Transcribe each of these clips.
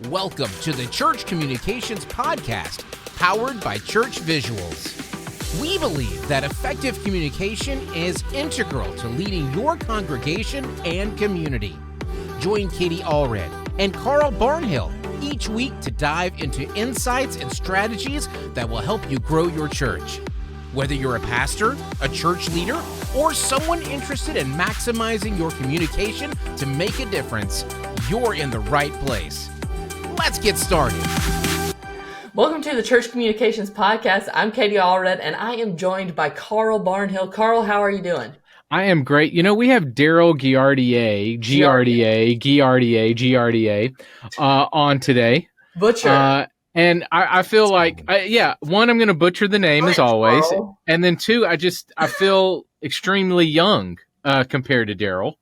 Welcome to the Church Communications Podcast, powered by Church Visuals. We believe that effective communication is integral to leading your congregation and community. Join Katie Allred and Carl Barnhill each week to dive into insights and strategies that will help you grow your church. Whether you're a pastor, a church leader, or someone interested in maximizing your communication to make a difference, you're in the right place. Let's get started. Welcome to the Church Communications Podcast. I'm Katie Allred, and I am joined by Carl Barnhill. Carl, how are you doing? I am great. You know, we have Darrel Girardier, on today. Butcher. And I feel like, one, I'm going to butcher the name as always. Carl. And then two, I feel extremely young compared to Darrel.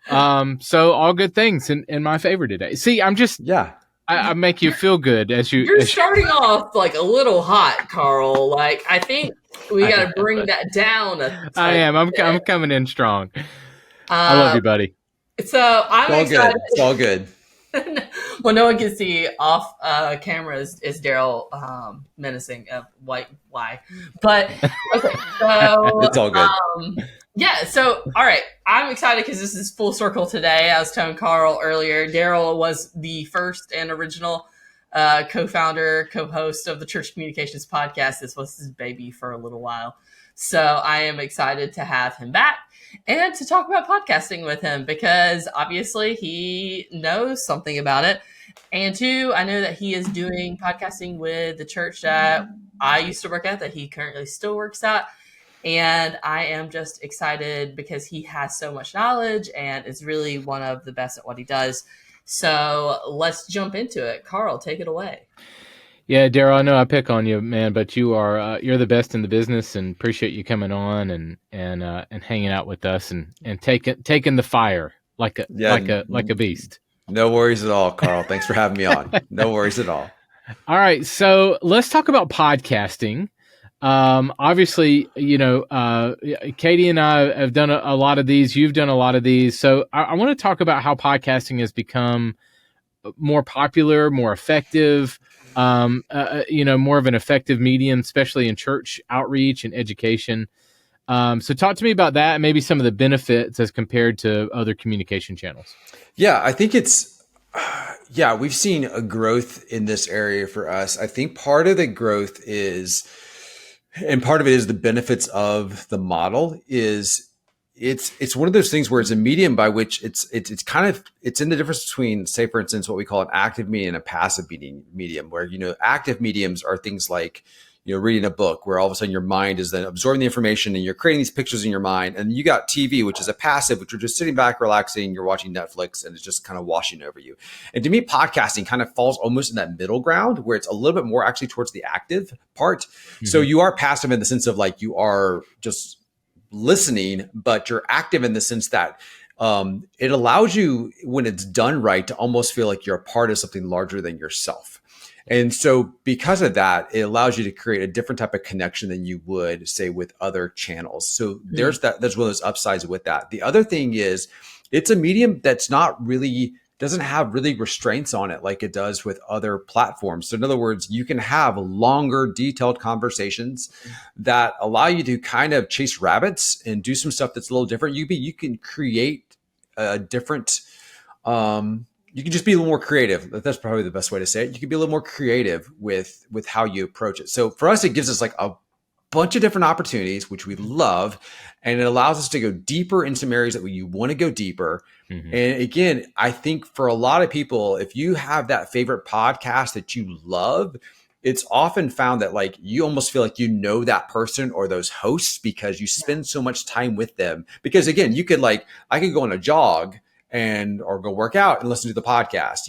So all good things in my favor today. See, I make you feel good You're starting off like a little hot, Carl. Like, I think we got to bring that down. I am. I'm coming in strong. I love you, buddy. So I'm excited. It's all good. Well, no one can see off camera is Darrel menacing. Why? But okay, so It's all good. So all right, I'm excited because this is full circle today. I was telling Carl earlier, Darrel was the first and original co-founder, co-host of the Church Communications Podcast. This was his baby for a little while. So I am excited to have him back and to talk about podcasting with him because obviously he knows something about it. And two, I know that he is doing podcasting with the church that I used to work at, that he currently still works at. And I am just excited because he has so much knowledge and is really one of the best at what he does. So let's jump into it. Carl, take it away. Yeah, Darrel, I know I pick on you, man, but you're the best in the business, and appreciate you coming on and hanging out with us and taking the fire like a beast. No worries at all, Carl. Thanks for having me on. No worries at all. All right, so let's talk about podcasting. Obviously, Katie and I have done a lot of these. You've done a lot of these. So I want to talk about how podcasting has become more popular, more effective, more of an effective medium, especially in church outreach and education. So talk to me about that and maybe some of the benefits as compared to other communication channels. Yeah, I think we've seen a growth in this area for us. I think part of the growth is, and part of it is the benefits of the model is it's one of those things where it's a medium by which it's in the difference between, say, for instance, what we call an active medium and a passive medium, where, active mediums are things like, reading a book where all of a sudden your mind is then absorbing the information and you're creating these pictures in your mind. And you got TV, which is a passive, which you're just sitting back, relaxing, you're watching Netflix and it's just kind of washing over you. And to me, podcasting kind of falls almost in that middle ground where it's a little bit more actually towards the active part. Mm-hmm. So you are passive in the sense of like, you are just listening, but you're active in the sense that it allows you, when it's done right, to almost feel like you're a part of something larger than yourself. And so because of that, it allows you to create a different type of connection than you would, say, with other channels. So there's one of those upsides with that. The other thing is it's a medium that's doesn't have really restraints on it like it does with other platforms. So in other words, you can have longer, detailed conversations that allow you to kind of chase rabbits and do some stuff that's a little different. You can create a different, you can just be a little more creative. That's probably the best way to say it. You can be a little more creative with how you approach it. So for us, it gives us like a bunch of different opportunities, which we love. And it allows us to go deeper in some areas that you want to go deeper. Mm-hmm. And again, I think for a lot of people, if you have that favorite podcast that you love, it's often found that like you almost feel like you know that person or those hosts because you spend so much time with them. Because again, I could go on a jog or go work out and listen to the podcast.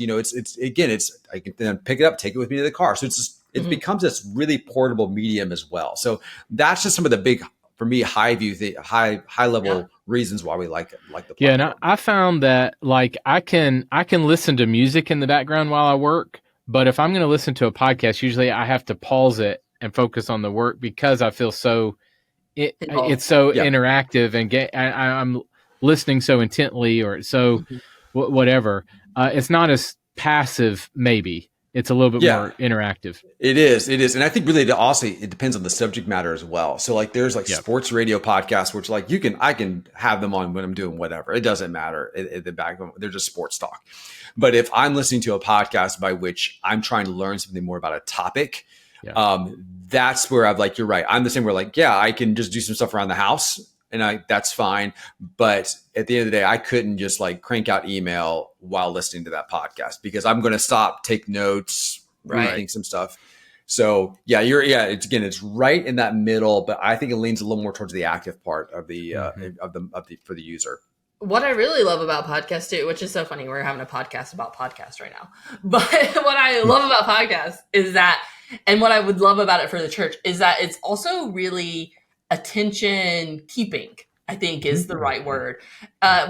I can then pick it up, take it with me to the car. So it becomes this really portable medium as well. So that's just some of the big, for me, high level reasons why we like it. Like the platform. Yeah, and I found that like I can listen to music in the background while I work, but if I'm going to listen to a podcast, usually I have to pause it and focus on the work because I feel it's so interactive and I'm listening so intently or so whatever. It's not as passive, maybe. It's a little bit Yeah. more interactive. It is. And I think really it depends on the subject matter as well. So like there's like sports radio podcasts, which like I can have them on when I'm doing whatever. It doesn't matter. The back, they're just sports talk. But if I'm listening to a podcast by which I'm trying to learn something more about a topic, that's where I'm like, you're right. I'm the same where like, yeah, I can just do some stuff around the house and that's fine. But at the end of the day, I couldn't just like crank out email while listening to that podcast because I'm going to stop, take notes, rethink some stuff. So it's right in that middle, but I think it leans a little more towards the active part of the for the user. What I really love about podcasts too, which is so funny, we're having a podcast about podcasts right now. But what I love about podcasts is that, and what I would love about it for the church is that it's also really attention keeping, I think is the right word.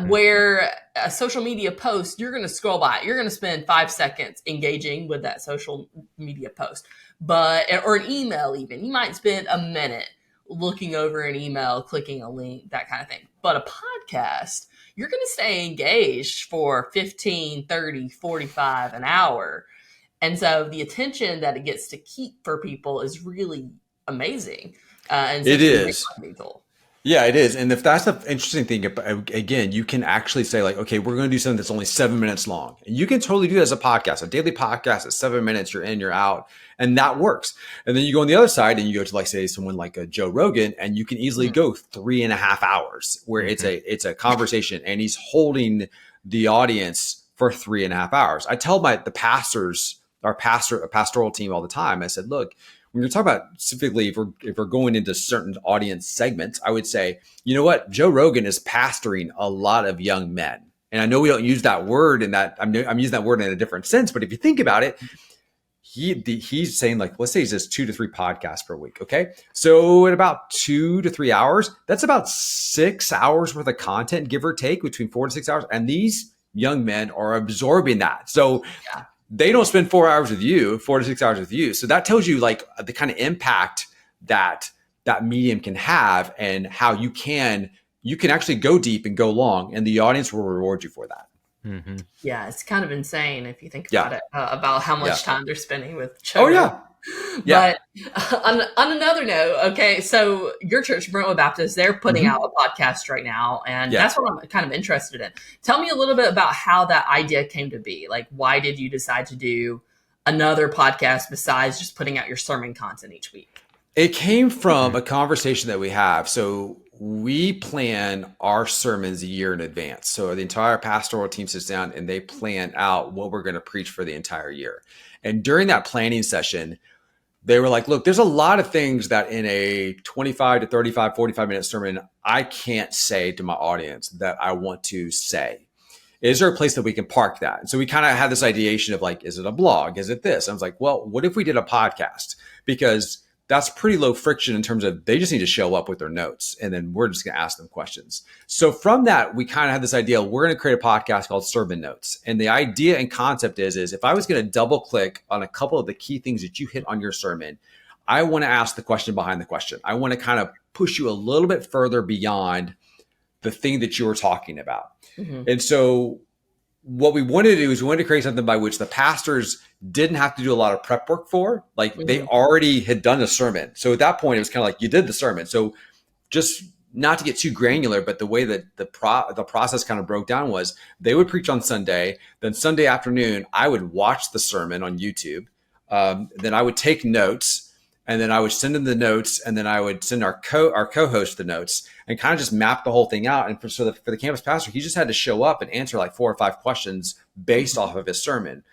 Where a social media post, you're going to scroll by it. You're going to spend 5 seconds engaging with that social media post, or an email even. You might spend a minute looking over an email, clicking a link, that kind of thing. But a podcast, you're going to stay engaged for 15, 30, 45, an hour. And so the attention that it gets to keep for people is really amazing. And it is. Yeah, it is. And if that's the interesting thing, again, you can actually say like, okay, we're going to do something that's only 7 minutes long. And you can totally do that as a podcast, a daily podcast at 7 minutes, you're in, you're out, and that works. And then you go on the other side and you go to like, say someone like a Joe Rogan, and you can easily go 3.5 hours where it's a conversation and he's holding the audience for 3.5 hours. I tell our pastoral team all the time, I said, look, when you're talking about specifically, if we're going into certain audience segments, I would say, you know what? Joe Rogan is pastoring a lot of young men. And I know we don't use that word in that, I'm using that word in a different sense, but if you think about it, he's saying like, let's say he says 2 to 3 podcasts per week. Okay. So at about 2 to 3 hours, that's about 6 hours worth of content, give or take, between 4 to 6 hours. And these young men are absorbing that. So they don't spend 4 hours with you, 4 to 6 hours with you. So that tells you like the kind of impact that medium can have and how you can actually go deep and go long, and the audience will reward you for that. Mm-hmm. Yeah, it's kind of insane if you think about it, about how much time they're spending with Joe. Oh yeah. But on another note, okay, so your church, Brentwood Baptist, they're putting out a podcast right now, and that's what I'm kind of interested in. Tell me a little bit about how that idea came to be. Like, why did you decide to do another podcast besides just putting out your sermon content each week? It came from a conversation that we have. So we plan our sermons a year in advance. So the entire pastoral team sits down and they plan out what we're going to preach for the entire year. And during that planning session, they were like, look, there's a lot of things that in a 25 to 35, 45-minute sermon, I can't say to my audience that I want to say. Is there a place that we can park that? And so we kind of had this ideation of like, is it a blog? Is it this? I was like, well, what if we did a podcast? Because that's pretty low friction in terms of they just need to show up with their notes and then we're just going to ask them questions. So from that, we kind of had this idea, we're going to create a podcast called Sermon Notes. And the idea and concept is if I was going to double click on a couple of the key things that you hit on your sermon, I want to ask the question behind the question. I want to kind of push you a little bit further beyond the thing that you were talking about. And so what we wanted to do is we wanted to create something by which the pastors didn't have to do a lot of prep work for. Like they already had done a sermon. So at that point, it was kind of like you did the sermon. So just not to get too granular, but the way that the process kind of broke down was they would preach on Sunday. Then Sunday afternoon, I would watch the sermon on YouTube. Then I would take notes. And then I would send them the notes, and then I would send our co-host the notes, and kind of just map the whole thing out. And for the campus pastor, he just had to show up and answer like 4 or 5 questions based off of his sermon,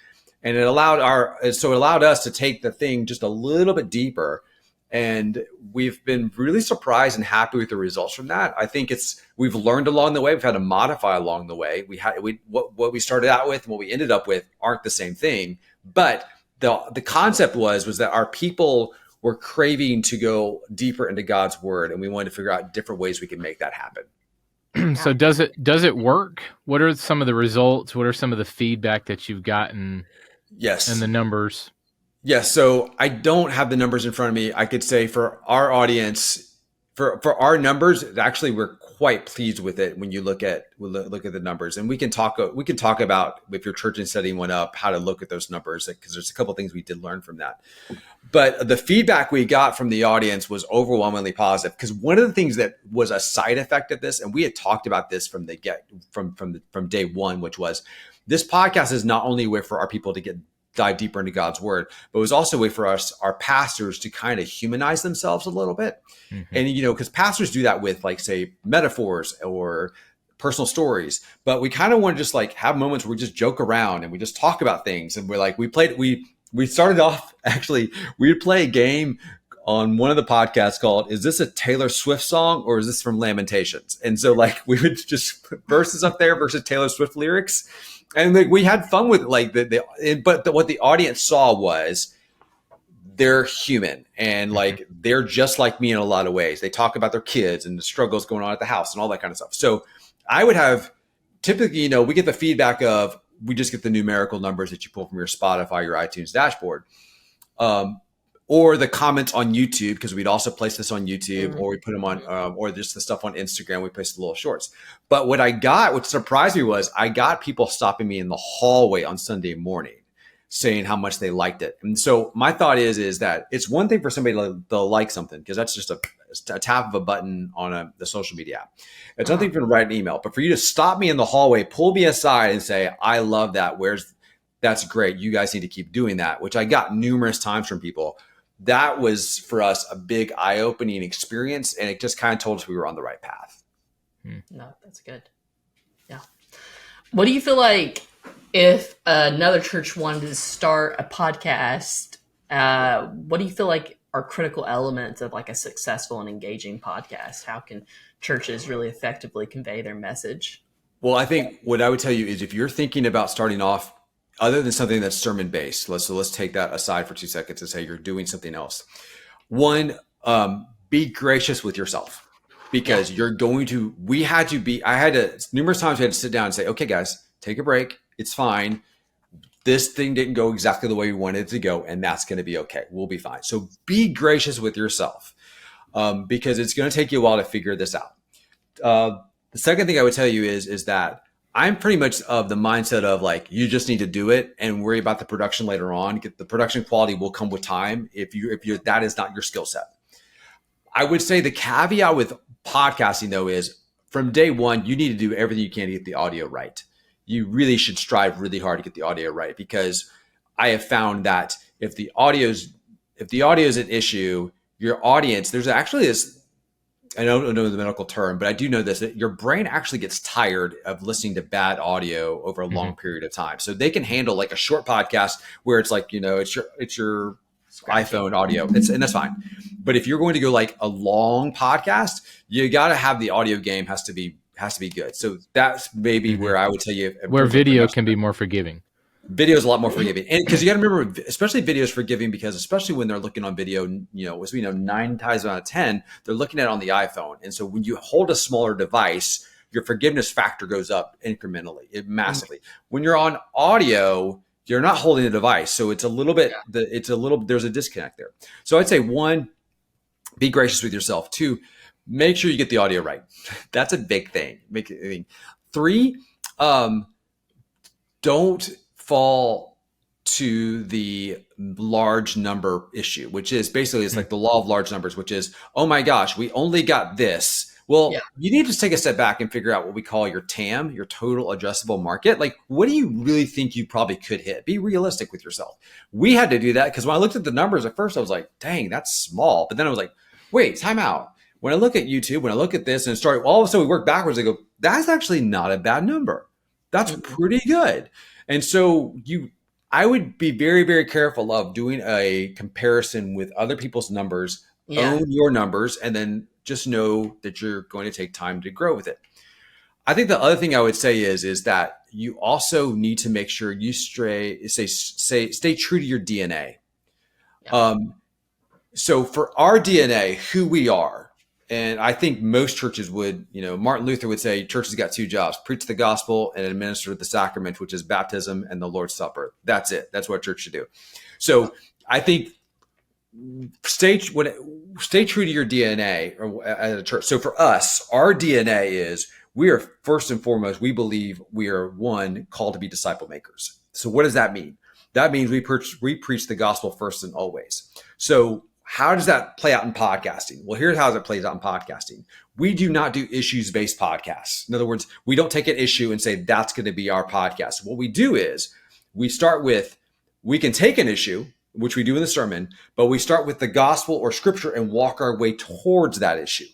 and it allowed us to take the thing just a little bit deeper. And we've been really surprised and happy with the results from that. I think we've learned along the way. We've had to modify along the way. What we started out with and what we ended up with aren't the same thing, but the concept was that our people we're craving to go deeper into God's word, and we wanted to figure out different ways we can make that happen. So does it work? What are some of the results? What are some of the feedback that you've gotten? Yes. And the numbers? Yes. So I don't have the numbers in front of me. I could say for our audience, for our numbers, actually we're quite pleased with it when you look at the numbers. And we can talk about, if your church is setting one up, how to look at those numbers, because there's a couple of things we did learn from that. But the feedback we got from the audience was overwhelmingly positive, because one of the things that was a side effect of this, and we had talked about this from day one, which was this podcast is not only a way for our people to dive deeper into God's word, but it was also a way for us, our pastors, to kind of humanize themselves a little bit. Mm-hmm. And, because pastors do that with, like, say, metaphors or personal stories, but we kind of want to just like have moments where we just joke around and we just talk about things. And we're like, we started off, actually, we would play a game on one of the podcasts called, is this a Taylor Swift song or is this from Lamentations? And so, like, we would just put verses up there versus Taylor Swift lyrics. And like, we had fun with it. Like, what the audience saw was they're human, and like, they're just like me in a lot of ways. They talk about their kids and the struggles going on at the house and all that kind of stuff. So I would have typically, we get the feedback of, we just get the numerical numbers that you pull from your Spotify, your iTunes dashboard, or the comments on YouTube, because we'd also place this on YouTube, or we put them on, or just the stuff on Instagram. We place the little shorts. But what surprised me was I got people stopping me in the hallway on Sunday morning saying how much they liked it. And so my thought is that it's one thing for somebody to like something, because that's just a tap of a button on the social media app. It's nothing for them to write an email, but for you to stop me in the hallway, pull me aside and say, I love that. That's great. You guys need to keep doing that, which I got numerous times from people. That was for us a big eye-opening experience, and it just kind of told us we were on the right path. No, that's good. Yeah. What do you feel like if another church wanted to start a podcast? What do you feel like are critical elements of like a successful and engaging podcast? How can churches really effectively convey their message? Well, I think what I would tell you is, if you're thinking about starting off, other than something that's sermon based, let's take that aside for 2 seconds and say you're doing something else. One, be gracious with yourself, because I had to numerous times we had to sit down and say, okay, guys, take a break. It's fine. This thing didn't go exactly the way we wanted it to go, and that's going to be okay. We'll be fine. So be gracious with yourself, because it's going to take you a while to figure this out. The second thing I would tell you is that I'm pretty much of the mindset of, like, you just need to do it and worry about the production later on. The production quality will come with time if that is not your skill set. I would say the caveat with podcasting, though, is from day one, you need to do everything you can to get the audio right. You really should strive really hard to get the audio right, because I have found that if the audio is an issue, your audience, there's actually this, I don't know the medical term, but I do know this, that your brain actually gets tired of listening to bad audio over a long period of time. So they can handle like a short podcast where it's like, it's your iPhone audio, and that's fine. But if you're going to go like a long podcast, you got to have the audio game has to be good. So that's maybe where I would tell you where video can be more forgiving. Video is a lot more forgiving, and because you got to remember, especially video is forgiving, because especially when they're looking on video, as we know, 9 times out of 10, they're looking at it on the iPhone, and so when you hold a smaller device, your forgiveness factor goes up incrementally, massively. When you're on audio, you're not holding a device, so it's a little bit, there's a disconnect there. So I'd say 1, be gracious with yourself. 2, make sure you get the audio right. That's a big thing. 3, don't fall to the large number issue, which is basically, it's like the law of large numbers, which is, oh my gosh, we only got this. Well, you need to take a step back and figure out what we call your TAM, your total addressable market. Like, what do you really think you probably could hit? Be realistic with yourself. We had to do that because when I looked at the numbers at first, I was like, dang, that's small. But then I was like, wait, time out. When I look at YouTube, when I look at this and start, all of a sudden we work backwards, I go, that's actually not a bad number. That's pretty good. And so I would be very, very careful of doing a comparison with other people's numbers, own your numbers, and then just know that you're going to take time to grow with it. I think the other thing I would say is that you also need to make sure you stay true to your DNA. Yeah. So for our DNA, who we are, and I think most churches would, Martin Luther would say, churches got 2 jobs: preach the gospel and administer the sacrament, which is baptism and the Lord's Supper. That's it. That's what church should do. So I think stay true to your DNA or as a church. So for us, our DNA is we are first and foremost, we believe we are one called to be disciple makers. So what does that mean? That means we preach the gospel first and always. So how does that play out in podcasting? Well, here's how it plays out in podcasting. We do not do issues-based podcasts. In other words, we don't take an issue and say that's going to be our podcast. What we do is we start with, we can take an issue, which we do in the sermon, but we start with the gospel or scripture and walk our way towards that issue.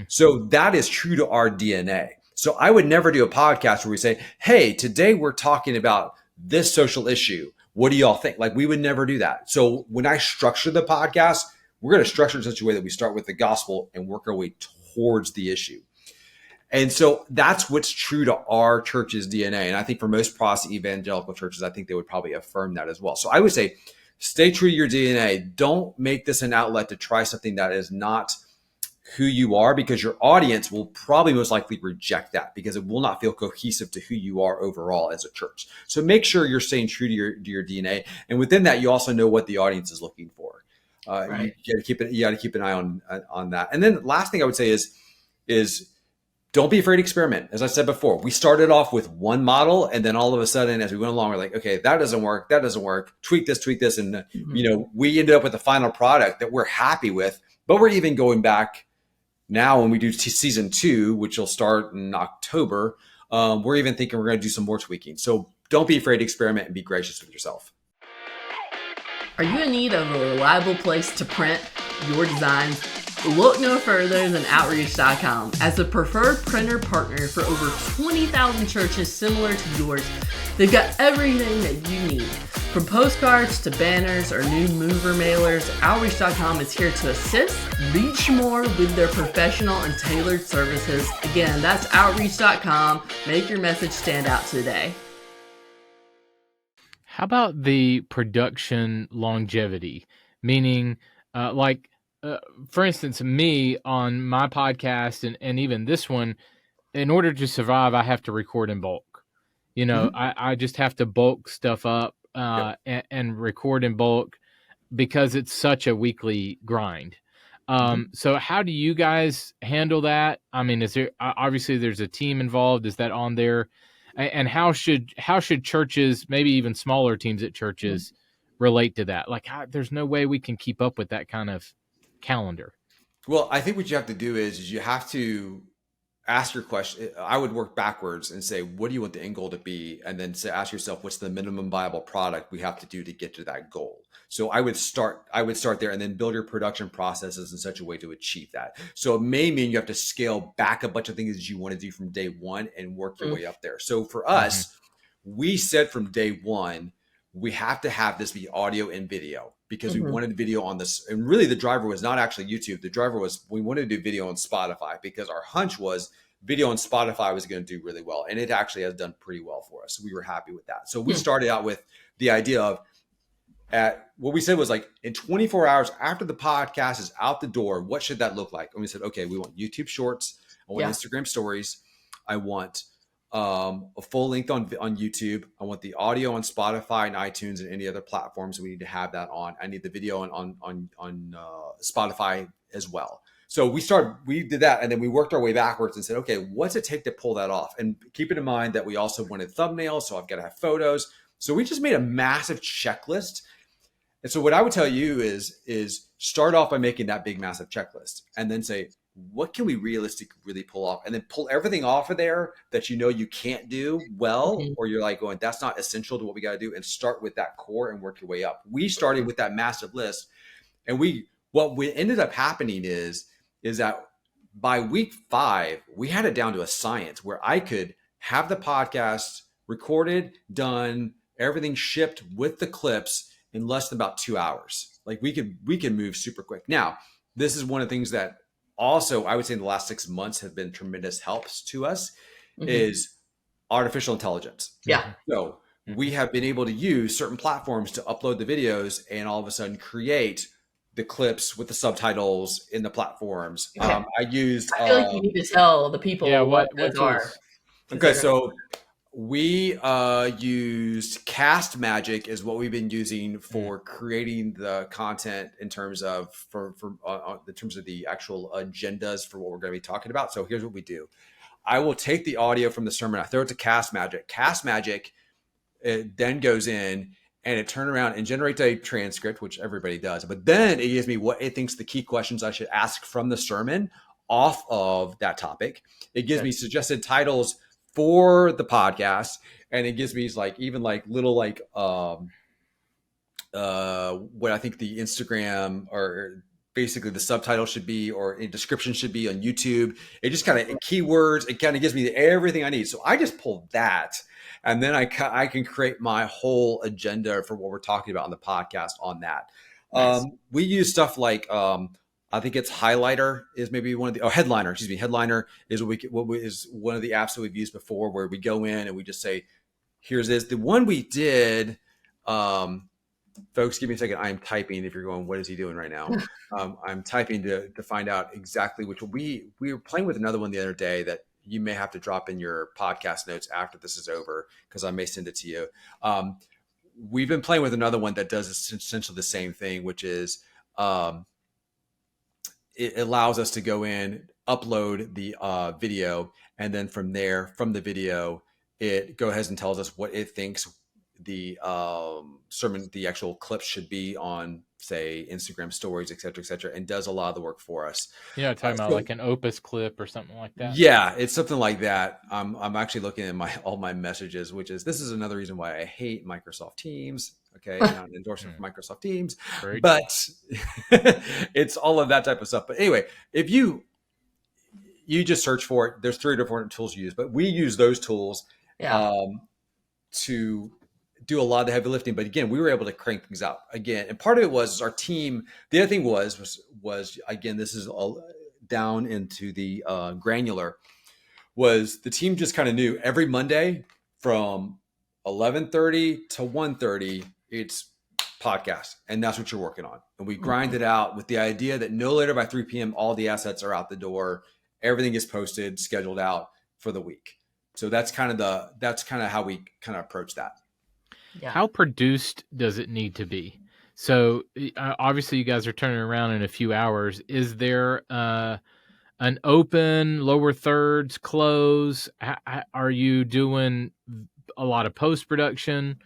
So that is true to our DNA. So I would never do a podcast where we say, hey, today we're talking about this social issue. What do y'all think? Like, we would never do that. So when I structure the podcast, we're going to structure it in such a way that we start with the gospel and work our way towards the issue. And so that's what's true to our church's DNA. And I think for most Protestant evangelical churches, I think they would probably affirm that as well. So I would say, stay true to your DNA. Don't make this an outlet to try something that is not who you are, because your audience will probably most likely reject that because it will not feel cohesive to who you are overall as a church. So make sure you're staying true to your DNA. And within that, you also know what the audience is looking for. Right. You got to keep an eye on that. And then the last thing I would say is don't be afraid to experiment. As I said before, we started off with one model, and then all of a sudden, as we went along, we're like, okay, that doesn't work. Tweak this. And, we ended up with the final product that we're happy with, but we're even going back now when we do season 2, which will start in October. We're even thinking we're going to do some more tweaking. So don't be afraid to experiment and be gracious with yourself. Are you in need of a reliable place to print your designs? Look no further than Outreach.com. As a preferred printer partner for over 20,000 churches similar to yours, they've got everything that you need. From postcards to banners or new mover mailers, Outreach.com is here to assist, reach more with their professional and tailored services. Again, that's Outreach.com. Make your message stand out today. How about the production longevity? Meaning, for instance, me on my podcast and even this one, in order to survive, I have to record in bulk. I just have to bulk stuff up and record in bulk because it's such a weekly grind. So how do you guys handle that? I mean, is there obviously there's a team involved? Is that on there? And how should churches, maybe even smaller teams at churches, relate to that? Like, there's no way we can keep up with that kind of calendar. Well, I think what you have to do is you have to ask your question. I would work backwards and say, what do you want the end goal to be? And then ask yourself, what's the minimum viable product we have to do to get to that goal? So I would start there and then build your production processes in such a way to achieve that. So it may mean you have to scale back a bunch of things that you want to do from day one and work your way up there. So for us, we said from day one, we have to have this be audio and video because we wanted video on this. And really the driver was not actually YouTube. The driver was, we wanted to do video on Spotify because our hunch was video on Spotify was going to do really well. And it actually has done pretty well for us. So we were happy with that. So we started out with the idea of what we said was like in 24 hours after the podcast is out the door, what should that look like? And we said, okay, we want YouTube shorts. I want Instagram stories. I want a full length on YouTube. I want the audio on Spotify and iTunes and any other platforms we need to have that on. I need the video on Spotify as well. So we did that, and then we worked our way backwards and said, okay, what's it take to pull that off? And keep it in mind that we also wanted thumbnails, so I've got to have photos. So we just made a massive checklist. And so what I would tell you is start off by making that big, massive checklist and then say, what can we realistically really pull off? And then pull everything off of there that you can't do well, or you're like going, that's not essential to what we got to do, and start with that core and work your way up. We started with that massive list, and what ended up happening is that by week 5, we had it down to a science where I could have the podcast recorded, done, everything shipped with the clips in less than about 2 hours. Like we can move super quick. Now, this is one of the things that also I would say in the last 6 months have been tremendous helps to us is artificial intelligence. Yeah. So we have been able to use certain platforms to upload the videos and all of a sudden create the clips with the subtitles in the platforms. Okay. I feel like you need to tell the people what those are. Okay, so We used Cast Magic is what we've been using for creating the content in terms of in terms of the actual agendas for what we're going to be talking about. So here's what we do. I will take the audio from the sermon. I throw it to Cast Magic. Cast Magic, it then goes in and it turns around and generates a transcript, which everybody does. But then it gives me what it thinks the key questions I should ask from the sermon off of that topic. It gives me suggested titles for the podcast, and it gives me little what I think the Instagram or basically the subtitle should be or a description should be on YouTube. It just kind of keywords. It kind of gives me everything I need. So I just pull that, and then I can create my whole agenda for what we're talking about on the podcast on that. Nice. We use stuff like I think it's Highlighter is maybe one of the Headliner. Excuse me, Headliner is is one of the apps that we've used before, where we go in and we just say, "Here's this." The one we did. Folks, give me a second. I am typing. If you're going, what is he doing right now? I'm typing to find out exactly which we were playing with another one the other day that you may have to drop in your podcast notes after this is over because I may send it to you. We've been playing with another one that does essentially the same thing, which is it allows us to go in, upload the video, and then from there, from the video, it goes ahead and tells us what it thinks the sermon, the actual clip should be on, say, Instagram stories, et cetera, and does a lot of the work for us. Yeah, talking about like an Opus clip or something like that. Yeah, it's something like that. I'm actually looking at all my messages, this is another reason why I hate Microsoft Teams. Okay, not an endorsement for Microsoft Teams, but it's all of that type of stuff. But anyway, if you just search for it, there's 3 different tools you use, but we use those tools to do a lot of the heavy lifting. But again, we were able to crank things out again. And part of it was our team. The other thing was again, this is all down into the granular, was the team just kind of knew every Monday from 11:30 to 1:30, it's podcast. And that's what you're working on. And we grind it out with the idea that no later by 3 p.m., all the assets are out the door. Everything is posted, scheduled out for the week. So that's kind of how we kind of approach that. Yeah. How produced does it need to be? So obviously you guys are turning around in a few hours. Is there an open, lower thirds, close? Are you doing a lot of post-production?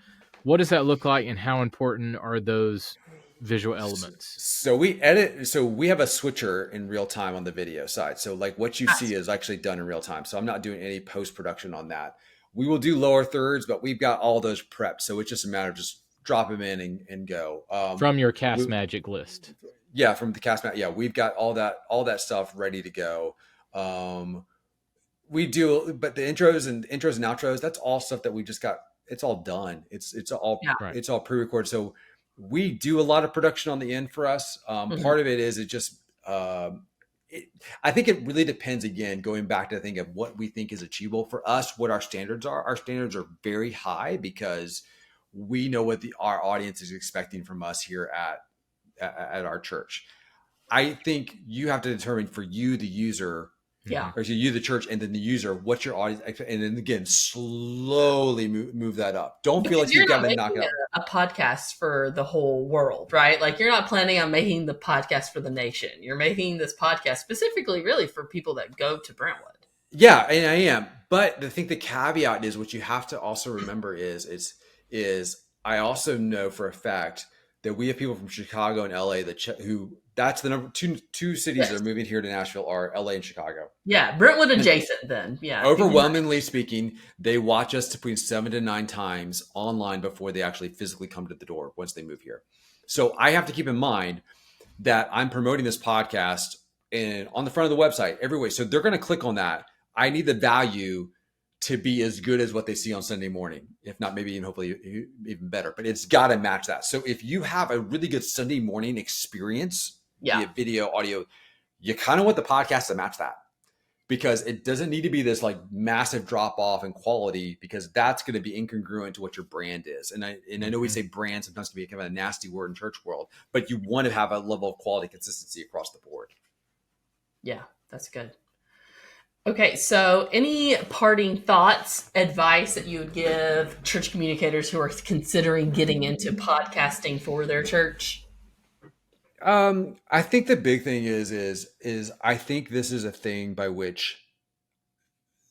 What does that look like, and how important are those visual elements? So we edit. So we have a switcher in real time on the video side. So like what you see is actually done in real time. So I'm not doing any post-production on that. We will do lower thirds, but we've got all those prepped. So it's just a matter of just drop them in and go. From your Cast Magic list. Yeah, from the Cast Magic. Yeah, we've got all that stuff ready to go. We do, but the intros and outros, that's all stuff that we just got. It's all done. It's all pre-recorded. So we do a lot of production on the end for us. Part of it is it just. I think it really depends, again, going back to the thing of what we think is achievable for us, what our standards are. Our standards are very high because we know what our audience is expecting from us here at our church. I think you have to determine for you, the user, or you, the church, and then the user, what's your audience, and then again, slowly move that up. Don't feel like you've got to knock it out. A podcast for the whole world, right? Like you're not planning on making the podcast for the nation. You're making this podcast specifically, really, for people that go to Brentwood. Yeah, and I am. But I think the caveat is what you have to also remember is I also know for a fact that we have people from Chicago and LA who that's the number two cities that are moving here to Nashville are LA and Chicago. Yeah, Brentwood adjacent then. Yeah. Overwhelmingly speaking, they watch us between 7 to 9 times online before they actually physically come to the door once they move here. So I have to keep in mind that I'm promoting this podcast and on the front of the website every way. So they're going to click on that. I need the value to be as good as what they see on Sunday morning, if not maybe even hopefully even better, but it's got to match that. So if you have a really good Sunday morning experience, via video, audio, you kind of want the podcast to match that, because it doesn't need to be this like massive drop off in quality, because that's going to be incongruent to what your brand is. And I know we say brand sometimes can be kind of a nasty word in church world, but you want to have a level of quality consistency across the board. Yeah, that's good. Okay, so any parting thoughts, advice that you would give church communicators who are considering getting into podcasting for their church? I think the big thing is I think this is a thing by which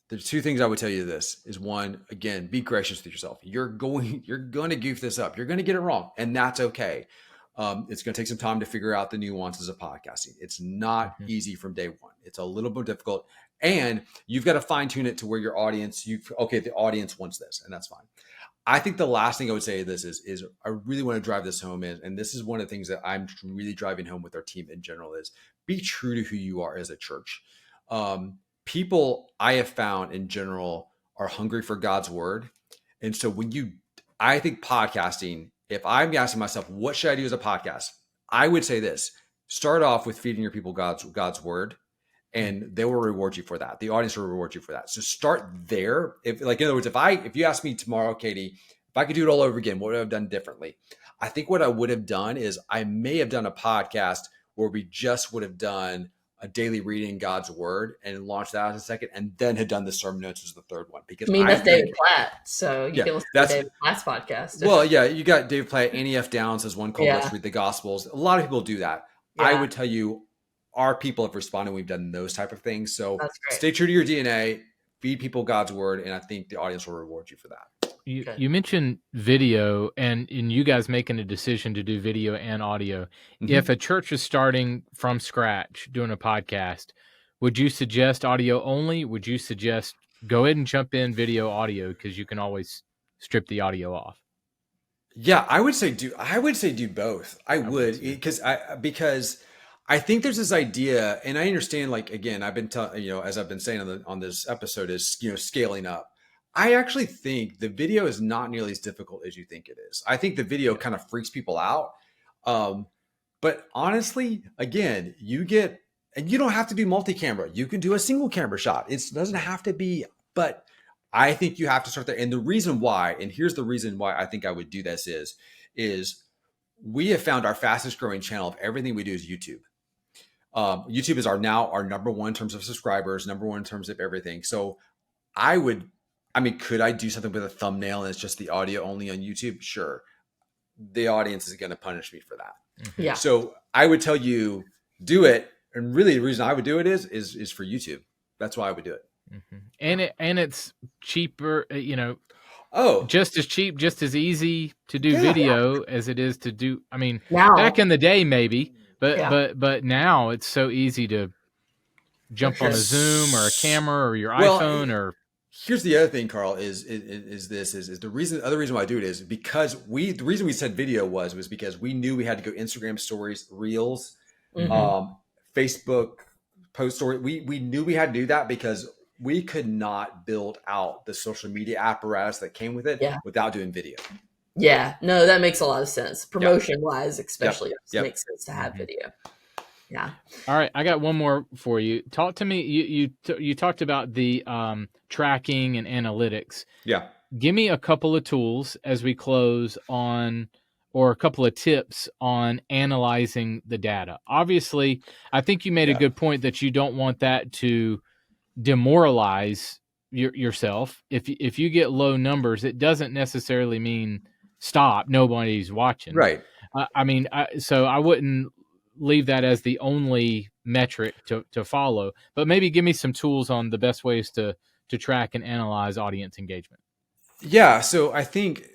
there's two things I would tell you. This is one, again, be gracious with yourself. You're going to goof this up. You're going to get it wrong, and that's okay. It's going to take some time to figure out the nuances of podcasting. It's not easy from day one. It's a little bit difficult, and you've got to fine tune it to where your audience. The audience wants this, and that's fine. I think the last thing I would say to this is I really want to drive this home and this is one of the things that I'm really driving home with our team in general is be true to who you are as a church. People I have found in general are hungry for God's word. And so I think podcasting, if I'm asking myself, what should I do as a podcast? I would say this, start off with feeding your people God's word, and they will reward you for that. The audience will reward you for that. So start there. In other words, if you ask me tomorrow, Katie, if I could do it all over again, what would I have done differently? I think what I would have done is I may have done a podcast where we just would have done a daily reading God's word and launched that as a second, and then had done the sermon notes as the third one. Because that's David Platt, so you can listen to David Platt's podcast. Well, yeah, you got David Platt, Annie F. Downs has one called Let's Read the Gospels. A lot of people do that. Yeah. I would tell you, our people have responded. We've done those type of things. So stay true to your DNA, feed people God's word, and I think the audience will reward you for that. You mentioned video and you guys making a decision to do video and audio. Mm-hmm. If a church is starting from scratch doing a podcast, would you suggest audio only? Would you suggest go ahead and jump in video audio because you can always strip the audio off? Yeah, I would say do both. I would because I think there's this idea, and I understand. Again, I've been as I've been saying on this episode, is scaling up. I actually think the video is not nearly as difficult as you think it is. I think the video kind of freaks people out. But honestly, again, and you don't have to do multi-camera. You can do a single camera shot. It doesn't have to be, but I think you have to start there. And the reason why, and here's the reason why I think I would do this is we have found our fastest growing channel of everything we do is YouTube. YouTube is our number one in terms of subscribers, number one in terms of everything. So could I do something with a thumbnail and it's just the audio only on YouTube? Sure. The audience is going to punish me for that. Mm-hmm. Yeah. So I would tell you, do it. And really the reason I would do it is for YouTube. That's why I would do it. Mm-hmm. And it's cheaper, Oh, just as cheap, just as easy to do video as it is to do. I mean, back in the day, maybe, but now it's so easy to jump on a Zoom or a camera or your iPhone or. Here's the other thing, Carl, is the other reason why I do it is because the reason we said video was because we knew we had to go Instagram stories, reels, Facebook post story. We knew we had to do that because we could not build out the social media apparatus that came with it without doing video. Yeah, no, that makes a lot of sense. Promotion wise, especially, it makes sense to have video. Yeah. All right, I got one more for you. Talk to me. You talked about the tracking and analytics. Yeah. Give me a couple of tools as we close on, or a couple of tips on analyzing the data. Obviously, I think you made a good point that you don't want that to demoralize yourself. If you get low numbers, it doesn't necessarily mean stop. Nobody's watching. Right. So I wouldn't leave that as the only metric to follow, but maybe give me some tools on the best ways to track and analyze audience engagement. Yeah. So I think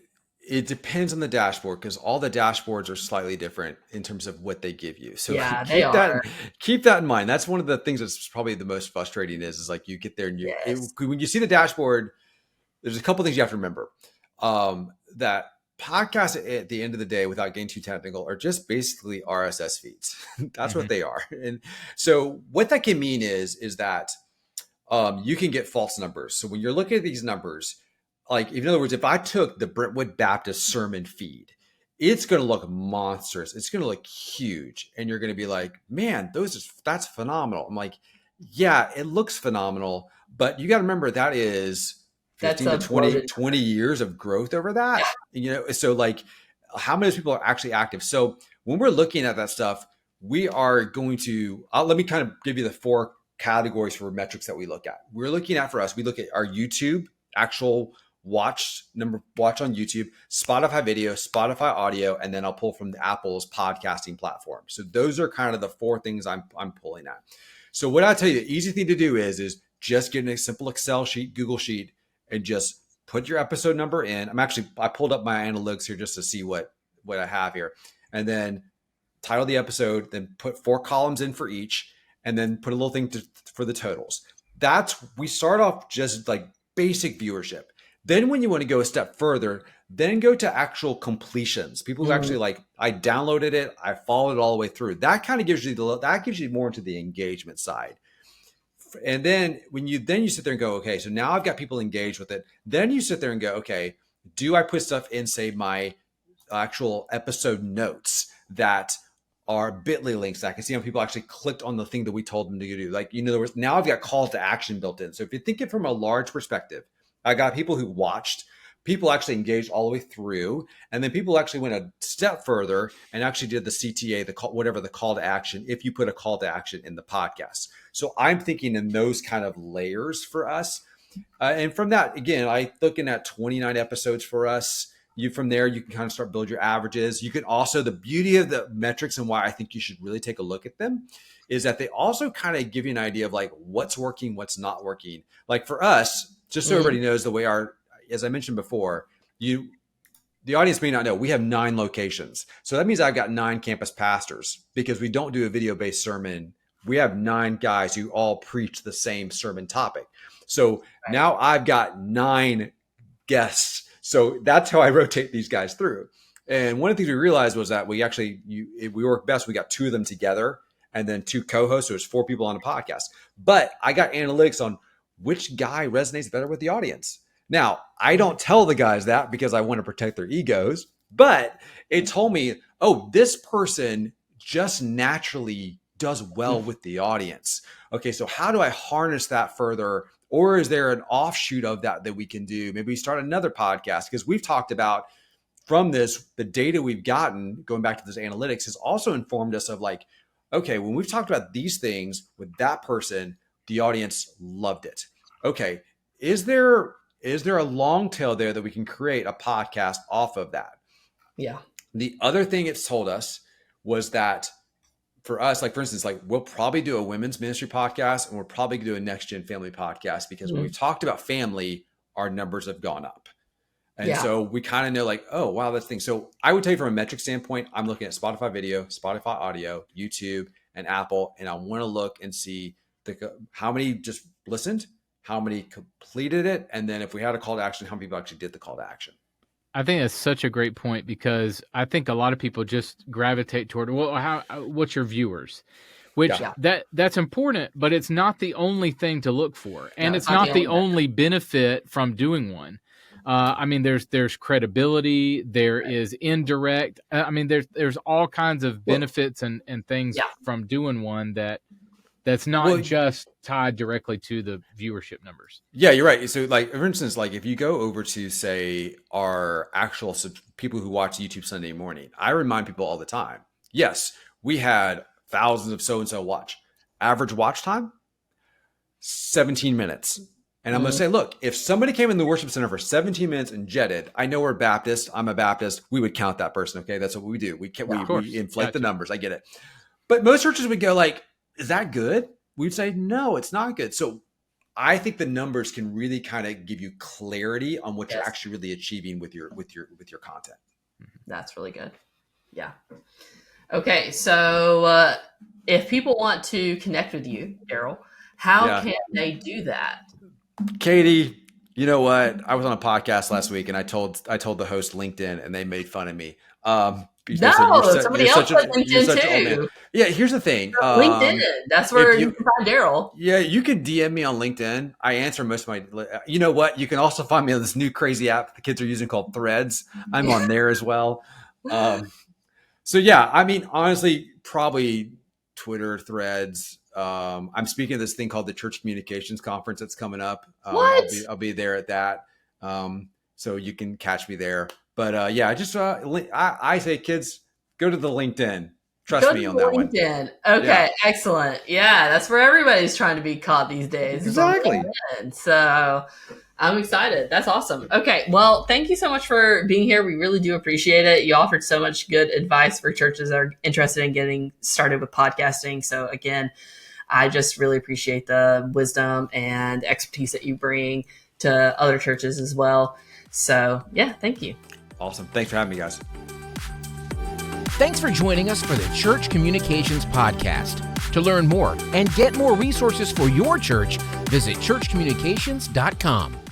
it depends on the dashboard because all the dashboards are slightly different in terms of what they give you. So keep that in mind. That's one of the things that's probably the most frustrating is like you get there and when you see the dashboard, there's a couple things you have to remember. That podcasts at the end of the day, without getting too technical, are just basically RSS feeds. That's what they are. And so what that can mean is that you can get false numbers. So when you're looking at these numbers, in other words, if I took the Brentwood Baptist sermon feed, it's going to look monstrous. It's going to look huge. And you're going to be like, man, that's phenomenal. I'm like, yeah, it looks phenomenal. But you got to remember that is 15 to 20 years of growth over that. So how many people are actually active? So when we're looking at that stuff, we are going to, let me kind of give you the four categories for metrics that we look at. We're looking at, for us, we look at our YouTube actual watch on YouTube, Spotify video, Spotify audio, and then I'll pull from the Apple's podcasting platform. So those are kind of the 4 things I'm pulling at. So what I tell you, the easy thing to do is just get a simple Excel sheet, Google sheet, and just put your episode number in. I pulled up my analytics here just to see what I have here, and then title the episode, then put 4 columns in for each, and then put a little thing for the totals. We start off just like basic viewership. Then when you want to go a step further, then go to actual completions. People who actually like, I downloaded it, I followed it all the way through. That kind of gives you more into the engagement side. And then when you sit there and go, okay, so now I've got people engaged with it. Then you sit there and go, okay, do I put stuff in, say, my actual episode notes that are bit.ly links that I can see how people actually clicked on the thing that we told them to do. Like, now I've got calls to action built in. So if you think it from a large perspective, I got people who watched, people actually engaged all the way through, and then people actually went a step further and actually did the CTA, whatever the call to action, if you put a call to action in the podcast. So I'm thinking in those kind of layers for us. And from that, again, I'm looking at 29 episodes for us. From there, you can kind of start build your averages. You can also, the beauty of the metrics and why I think you should really take a look at them is that they also kind of give you an idea of like what's working, what's not working. Like for us, just so everybody knows the way as I mentioned before, the audience may not know, we have 9 locations. So that means I've got 9 campus pastors because we don't do a video-based sermon. We have 9 guys who all preach the same sermon topic. So now I've got 9 guests. So that's how I rotate these guys through. And one of the things we realized was that we work best. We got 2 of them together and then 2 co-hosts. So there's 4 people on a podcast. But I got analytics on which guy resonates better with the audience. Now, I don't tell the guys that because I want to protect their egos, but it told me, oh, this person just naturally does well with the audience. Okay, so how do I harness that further? Or is there an offshoot of that we can do? Maybe we start another podcast, because we've talked about from this, the data we've gotten, going back to this analytics, has also informed us of like, okay, when we've talked about these things with that person, the audience loved it. Okay, is there a long tail there that we can create a podcast off of that? Yeah. The other thing it's told us was that for us, like for instance, like we'll probably do a women's ministry podcast and we'll probably do a next gen family podcast because when we've talked about family, our numbers have gone up. And so we kind of know like, oh, wow, that's the thing. So I would tell you from a metric standpoint, I'm looking at Spotify video, Spotify audio, YouTube, and Apple. And I want to look and see how many just listened, how many completed it, and then if we had a call to action, how many people actually did the call to action. I think that's such a great point because I think a lot of people just gravitate toward, well, what's your viewers? Which that's important, but it's not the only thing to look for. And it's not the only benefit from doing one. I mean, there's credibility, there is indirect. I mean, there's all kinds of benefits and things from doing one that's not just tied directly to the viewership numbers. Yeah, you're right. So like, for instance, like if you go over to say our actual people who watch YouTube Sunday morning, I remind people all the time, yes, we had thousands of so-and-so watch. Average watch time, 17 minutes. And I'm going to say, look, if somebody came in the worship center for 17 minutes and jetted, I know we're Baptist, I'm a Baptist, we would count that person. Okay. That's what we do. We inflate the numbers. I get it. But most churches would go like, is that good? We'd say, no, it's not good. So I think the numbers can really kind of give you clarity on what you're actually really achieving with your content. That's really good. Yeah. Okay. So if people want to connect with you, Darrel, how can they do that? Katie, you know what? I was on a podcast last week and I told the host LinkedIn and they made fun of me. Somebody else like LinkedIn too. Yeah, here's the thing. LinkedIn. That's where you can find Darrel. Yeah, you can DM me on LinkedIn. I answer most of my. You know what? You can also find me on this new crazy app the kids are using called Threads. I'm on there as well. So yeah, I mean, honestly, probably Twitter, Threads. I'm speaking at this thing called the Church Communications Conference that's coming up. I'll be there at that. So you can catch me there. But I say, kids, go to the LinkedIn. Trust me on that one. LinkedIn. Okay, excellent. Yeah, that's where everybody's trying to be caught these days. Exactly. So I'm excited. That's awesome. Okay, well, thank you so much for being here. We really do appreciate it. You offered so much good advice for churches that are interested in getting started with podcasting. So again, I just really appreciate the wisdom and expertise that you bring to other churches as well. So yeah, thank you. Awesome. Thanks for having me, guys. Thanks for joining us for the Church Communications Podcast. To learn more and get more resources for your church, visit churchcommunications.com.